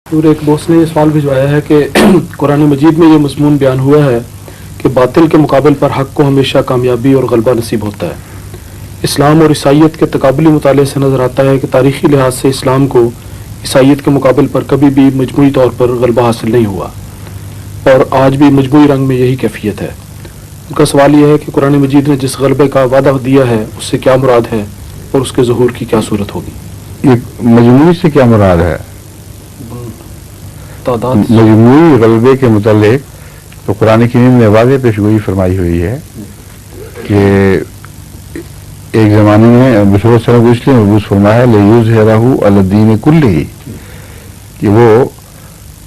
اور ایک دوست نے یہ سوال بھجوایا ہے کہ قرآن مجید میں یہ مضمون بیان ہوا ہے کہ باطل کے مقابل پر حق کو ہمیشہ کامیابی اور غلبہ نصیب ہوتا ہے۔ اسلام اور عیسائیت کے تقابلی مطالعے سے نظر آتا ہے کہ تاریخی لحاظ سے اسلام کو عیسائیت کے مقابل پر کبھی بھی مجموعی طور پر غلبہ حاصل نہیں ہوا، اور آج بھی مجموعی رنگ میں یہی کیفیت ہے۔ ان کا سوال یہ ہے کہ قرآن مجید نے جس غلبے کا وعدہ دیا ہے اس سے کیا مراد ہے اور اس کے ظہور کی کیا صورت ہوگی؟ یہ مجموعی سے کیا مراد ہے؟ تعداد مجموعی غلبے کے متعلق تو قرآن کریم نے واضح پیشگوئی فرمائی ہوئی ہے کہ ایک زمانے میں رسول اللہ صلی اللہ علیہ وسلم کو اس لیے مبعوث فرمایا ہے لِیُظْہِرَهُ عَلَى الدِّینِ کُلِّهِ کہ وہ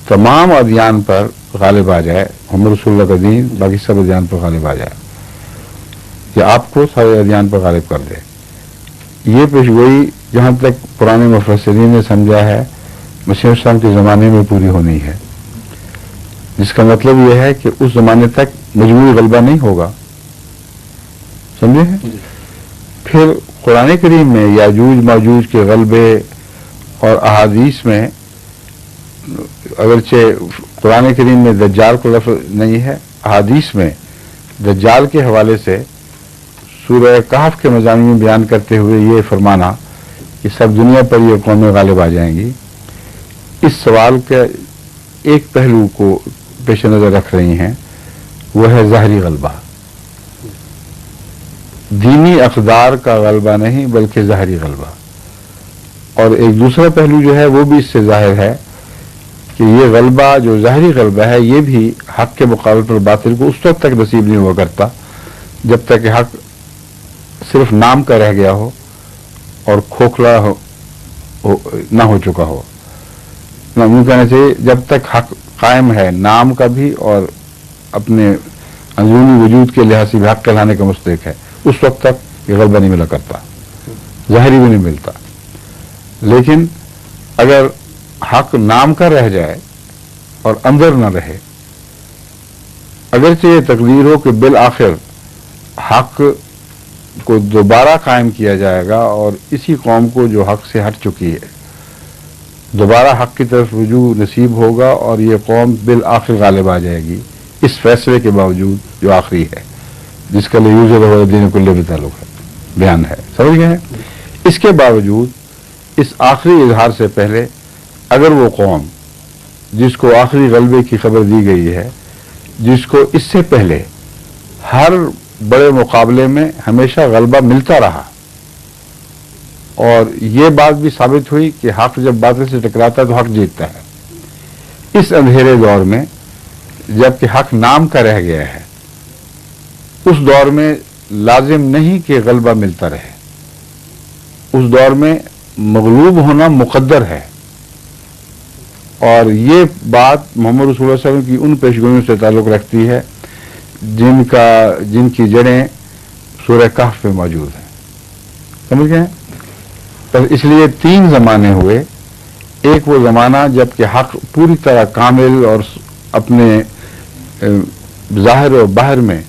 تمام ادیان پر غالب آ جائے، محمد رسول اللہ کا دین باقی سب ادیان پر غالب آ جائے، کہ آپ کو سارے ادیان پر غالب کر دے۔ یہ پیشگوئی جہاں تک پرانے مفسرین نے سمجھا ہے مسیح السلام کے زمانے میں پوری ہونی ہے، جس کا مطلب یہ ہے کہ اس زمانے تک مجموعی غلبہ نہیں ہوگا، سمجھے ہیں؟ پھر قرآن کریم میں یاجوج ماجوج کے غلبے اور احادیث میں، اگرچہ قرآن کریم میں دجال کو لفظ نہیں ہے، احادیث میں دجال کے حوالے سے سورہ کہف کے مضامین بیان کرتے ہوئے یہ فرمانا کہ سب دنیا پر یہ قومیں غالب آ جائیں گی، اس سوال کے ایک پہلو کو پیش نظر رکھ رہی ہیں، وہ ہے ظاہری غلبہ، دینی اقدار کا غلبہ نہیں بلکہ ظاہری غلبہ۔ اور ایک دوسرا پہلو جو ہے وہ بھی اس سے ظاہر ہے کہ یہ غلبہ جو ظاہری غلبہ ہے یہ بھی حق کے مقابل پر باطل کو اس وقت تک نصیب نہیں ہوا کرتا جب تک کہ حق صرف نام کا رہ گیا ہو اور کھوکھلا نہ ہو چکا ہو۔ یوں کہنا چاہیے جب تک حق قائم ہے، نام کا بھی اور اپنے اندرونی وجود کے لحاظ سے بھی حق کہلانے کا مستحق ہے، اس وقت تک یہ غلبہ نہیں ملا کرتا، ظاہری بھی نہیں ملتا۔ لیکن اگر حق نام کا رہ جائے اور اندر نہ رہے، اگرچہ یہ تقدیر ہو کہ بالآخر حق کو دوبارہ قائم کیا جائے گا اور اسی قوم کو جو حق سے ہٹ چکی ہے دوبارہ حق کی طرف رجوع نصیب ہوگا اور یہ قوم بالآخر غالب آ جائے گی، اس فیصلے کے باوجود جو آخری ہے، جس کا لِیُظْہِرَهُ عَلَى الدِّینِ کُلِّهِ بھی تعلق ہے، بیان ہے، سمجھ گئے ہیں؟ اس کے باوجود اس آخری اظہار سے پہلے اگر وہ قوم جس کو آخری غلبے کی خبر دی گئی ہے، جس کو اس سے پہلے ہر بڑے مقابلے میں ہمیشہ غلبہ ملتا رہا، اور یہ بات بھی ثابت ہوئی کہ حق جب باطل سے ٹکراتا ہے تو حق جیتتا ہے، اس اندھیرے دور میں جب کہ حق نام کا رہ گیا ہے، اس دور میں لازم نہیں کہ غلبہ ملتا رہے، اس دور میں مغلوب ہونا مقدر ہے۔ اور یہ بات محمد رسول اللہ صلی اللہ علیہ وسلم کی ان پیشگوئیوں سے تعلق رکھتی ہے جن کی جڑیں سورہ کہف میں موجود ہیں، سمجھ گئے ہیں؟ تو اس لیے تین زمانے ہوئے، ایک وہ زمانہ جب کہ حق پوری طرح کامل اور اپنے ظاہر و باہر میں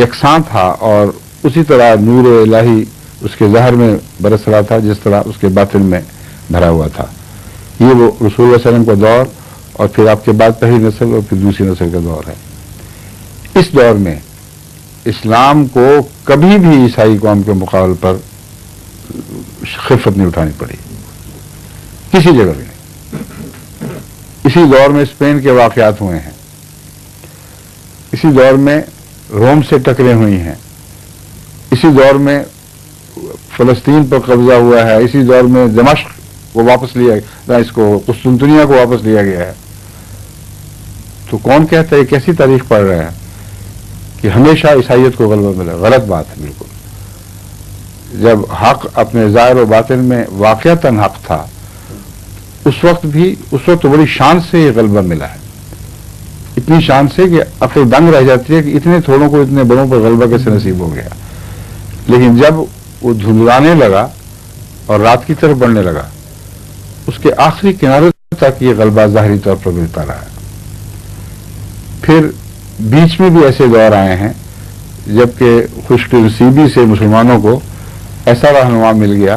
یکساں تھا، اور اسی طرح نور الہی اس کے ظاہر میں برس رہا تھا جس طرح اس کے باطن میں بھرا ہوا تھا۔ یہ وہ رسول اللہ صلی اللہ علیہ وسلم کا دور، اور پھر آپ کے بعد پہلی نسل اور پھر دوسری نسل کا دور ہے۔ اس دور میں اسلام کو کبھی بھی عیسائی قوم کے مقابل پر خفت نہیں اٹھانی پڑی، کسی جگہ بھی نہیں۔ اسی دور میں اسپین کے واقعات ہوئے ہیں، اسی دور میں روم سے ٹکریں ہوئی ہیں، اسی دور میں فلسطین پر قبضہ ہوا ہے، اسی دور میں دمشق کو واپس لیا گیا، اس کو قسطنطنیہ کو واپس لیا گیا ہے۔ تو کون کہتا ہے، کیسی تاریخ پڑھ رہا ہے کہ ہمیشہ عیسائیت کو غلبہ ملا؟ غلط بات ہے بالکل۔ جب حق اپنے ظاہر و باطن میں واقعتاً حق تھا، اس وقت بڑی شان سے یہ غلبہ ملا ہے، اتنی شان سے کہ عقل دنگ رہ جاتی ہے کہ اتنے تھوڑوں کو اتنے بڑوں پر غلبہ کیسے نصیب ہو گیا۔ لیکن جب وہ دھندلانے لگا اور رات کی طرف بڑھنے لگا، اس کے آخری کنارے تک یہ غلبہ ظاہری طور پر ملتا رہا۔ پھر بیچ میں بھی ایسے دور آئے ہیں جبکہ خوش نصیبی سے مسلمانوں کو ایسا رہنما مل گیا